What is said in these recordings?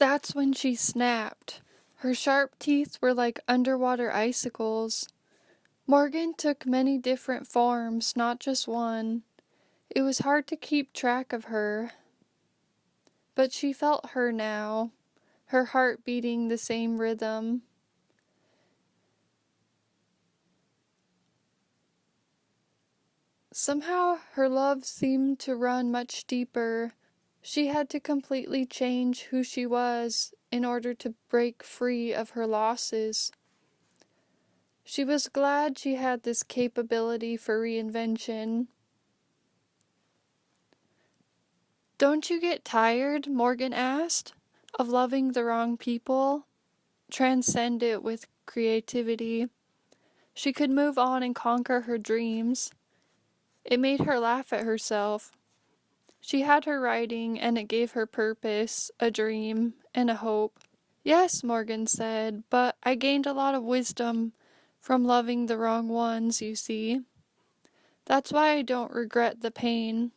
That's when she snapped. Her sharp teeth were like underwater icicles. Morrigan took many different forms, not just one. It was hard to keep track of her. But she felt her now, her heart beating the same rhythm. Somehow her love seemed to run much deeper. She had to completely change who she was in order to break free of her losses. She was glad she had this capability for reinvention. "Don't you get tired," Morrigan asked, "of loving the wrong people?" Transcend it with creativity. She could move on and conquer her dreams. It made her laugh at herself. She had her writing, and it gave her purpose, a dream, and a hope. "Yes," Morrigan said, "but I gained a lot of wisdom from loving the wrong ones, you see. That's why I don't regret the pain."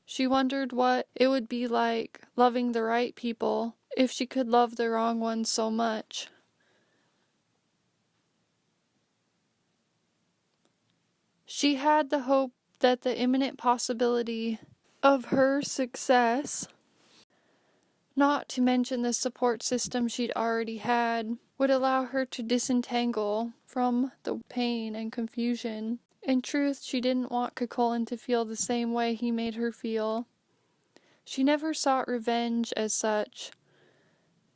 She wondered what it would be like loving the right people if she could love the wrong ones so much. She had the hope that the imminent possibility of her success, not to mention the support system she'd already had, would allow her to disentangle from the pain and confusion. In truth, she didn't want Cuchulain to feel the same way he made her feel. She never sought revenge as such.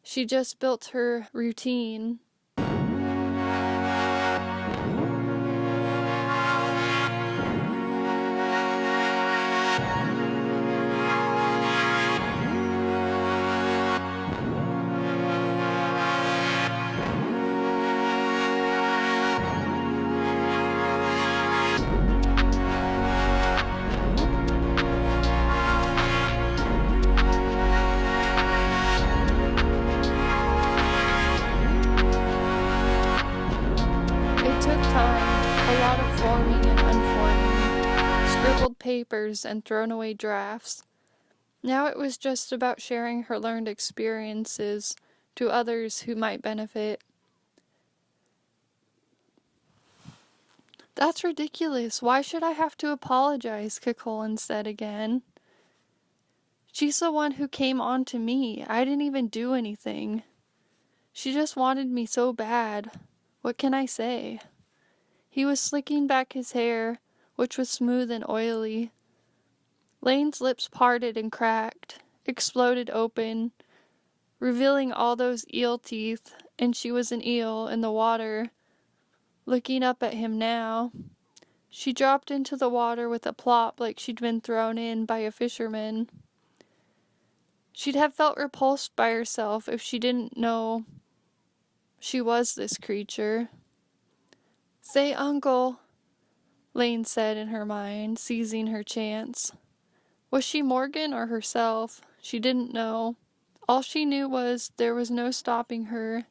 She just built her routine. Papers and thrown away drafts. Now it was just about sharing her learned experiences to others who might benefit. "That's ridiculous. Why should I have to apologize?" Cuchulain said again. "She's the one who came on to me. I didn't even do anything. She just wanted me so bad. What can I say?" He was slicking back his hair, which was smooth and oily. Laine's lips parted and cracked, exploded open, revealing all those eel teeth, and she was an eel in the water, looking up at him now. She dropped into the water with a plop like she'd been thrown in by a fisherman. She'd have felt repulsed by herself if she didn't know she was this creature. "Say uncle," Laine said in her mind, seizing her chance. Was she Morrigan or herself? She didn't know. All she knew was there was no stopping her.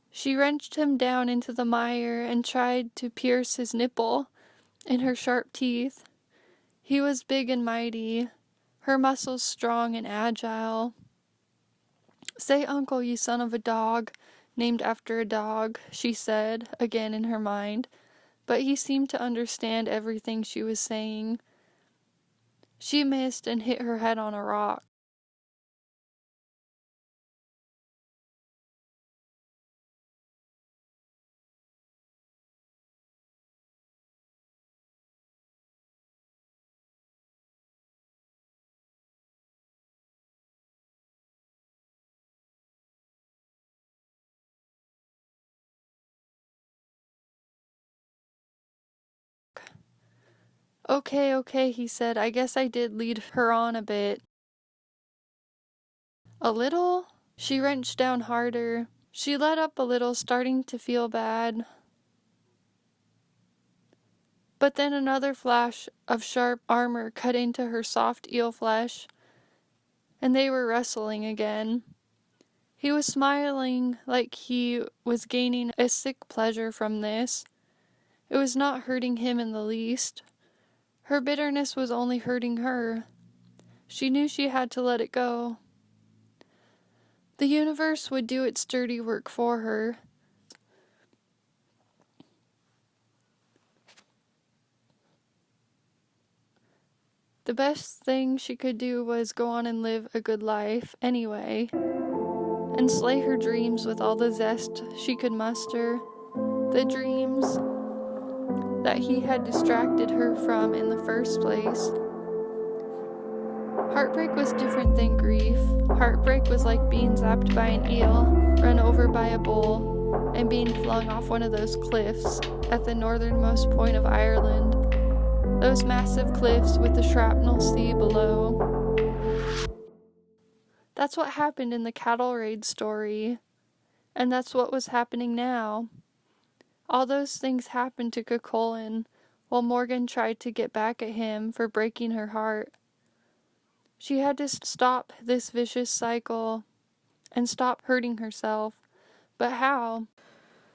She wrenched him down into the mire and tried to pierce his nipple in her sharp teeth. He was big and mighty, her muscles strong and agile. "Say uncle, you son of a dog, named after a dog," she said, again in her mind, but he seemed to understand everything she was saying. She missed and hit her head on a rock. Okay, he said. I guess I did lead her on a bit. A little? She wrenched down harder. She let up a little, starting to feel bad. But then another flash of sharp armor cut into her soft eel flesh, and they were wrestling again. He was smiling like he was gaining a sick pleasure from this. It was not hurting him in the least. Her bitterness was only hurting her. She knew she had to let it go. The universe would do its dirty work for her. The best thing she could do was go on and live a good life anyway, and slay her dreams with all the zest she could muster, the dreams that he had distracted her from in the first place. Heartbreak was different than grief. Heartbreak was like being zapped by an eel, run over by a bull, and being flung off one of those cliffs at the northernmost point of Ireland. Those massive cliffs with the shrapnel sea below. That's what happened in the Cattle Raid story, and that's what was happening now. All those things happened to Cuchulain while Morrigan tried to get back at him for breaking her heart. She had to stop this vicious cycle and stop hurting herself. But how?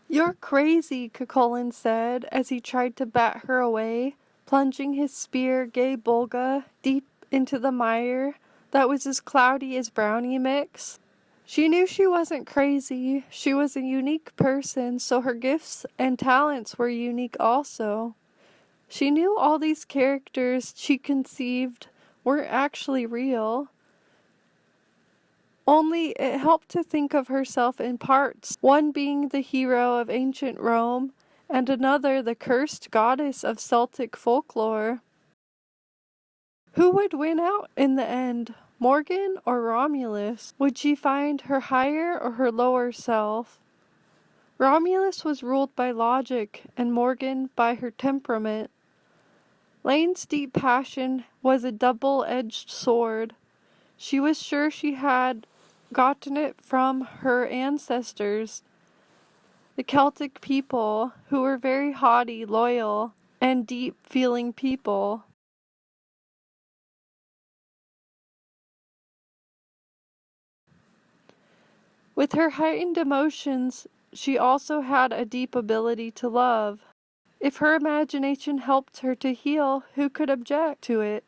"You're crazy," Cuchulain said as he tried to bat her away, plunging his spear Gae Bolga deep into the mire that was as cloudy as brownie mix. She knew she wasn't crazy. She was a unique person, so her gifts and talents were unique also. She knew all these characters she conceived weren't actually real. Only it helped to think of herself in parts, one being the hero of ancient Rome, and another the cursed goddess of Celtic folklore. Who would win out in the end, Morrigan or Romulus? Would she find her higher or her lower self? Romulus was ruled by logic, and Morrigan by her temperament. Laine's deep passion was a double-edged sword. She was sure she had gotten it from her ancestors, the Celtic people, who were very haughty, loyal, and deep-feeling people. With her heightened emotions, she also had a deep ability to love. If her imagination helped her to heal, who could object to it?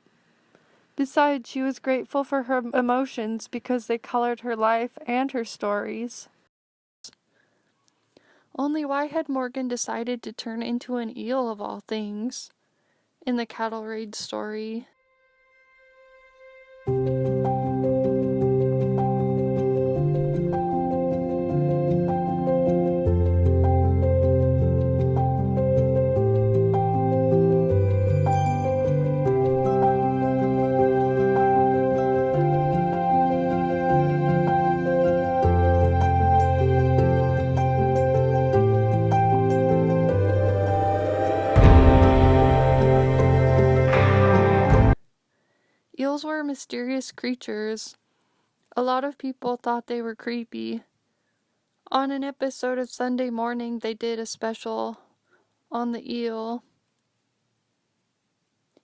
Besides, she was grateful for her emotions because they colored her life and her stories. Only why had Morrigan decided to turn into an eel of all things in the Cattle Raid story? Eels were mysterious creatures. A lot of people thought they were creepy. On an episode of Sunday Morning, they did a special on the eel.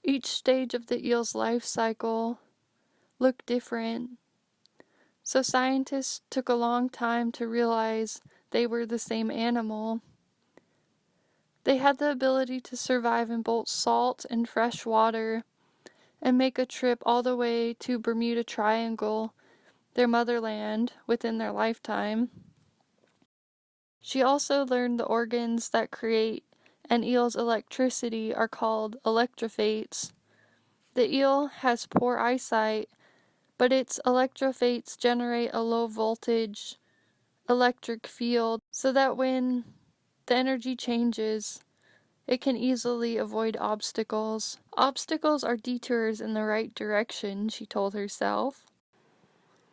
Each stage of the eel's life cycle looked different, so scientists took a long time to realize they were the same animal. They had the ability to survive in both salt and fresh water, and make a trip all the way to Bermuda Triangle, their motherland, within their lifetime. She also learned the organs that create an eel's electricity are called electrophates. The eel has poor eyesight, but its electrofates generate a low voltage electric field so that when the energy changes, it can easily avoid obstacles. Obstacles are detours in the right direction, she told herself.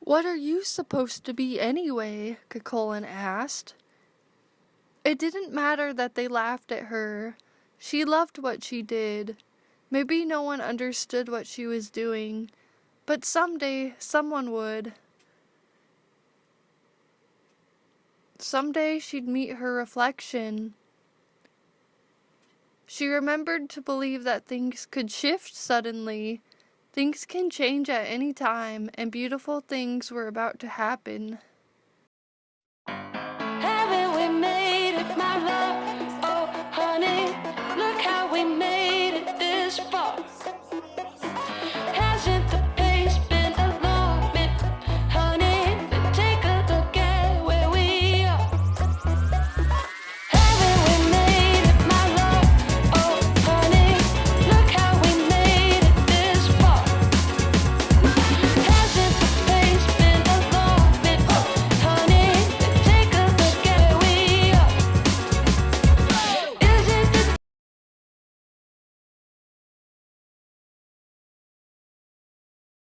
What are you supposed to be anyway? Cuchulain asked. It didn't matter that they laughed at her. She loved what she did. Maybe no one understood what she was doing, but someday someone would. Someday she'd meet her reflection. She remembered to believe that things could shift suddenly. Things can change at any time, and beautiful things were about to happen. Haven't we made it, my love?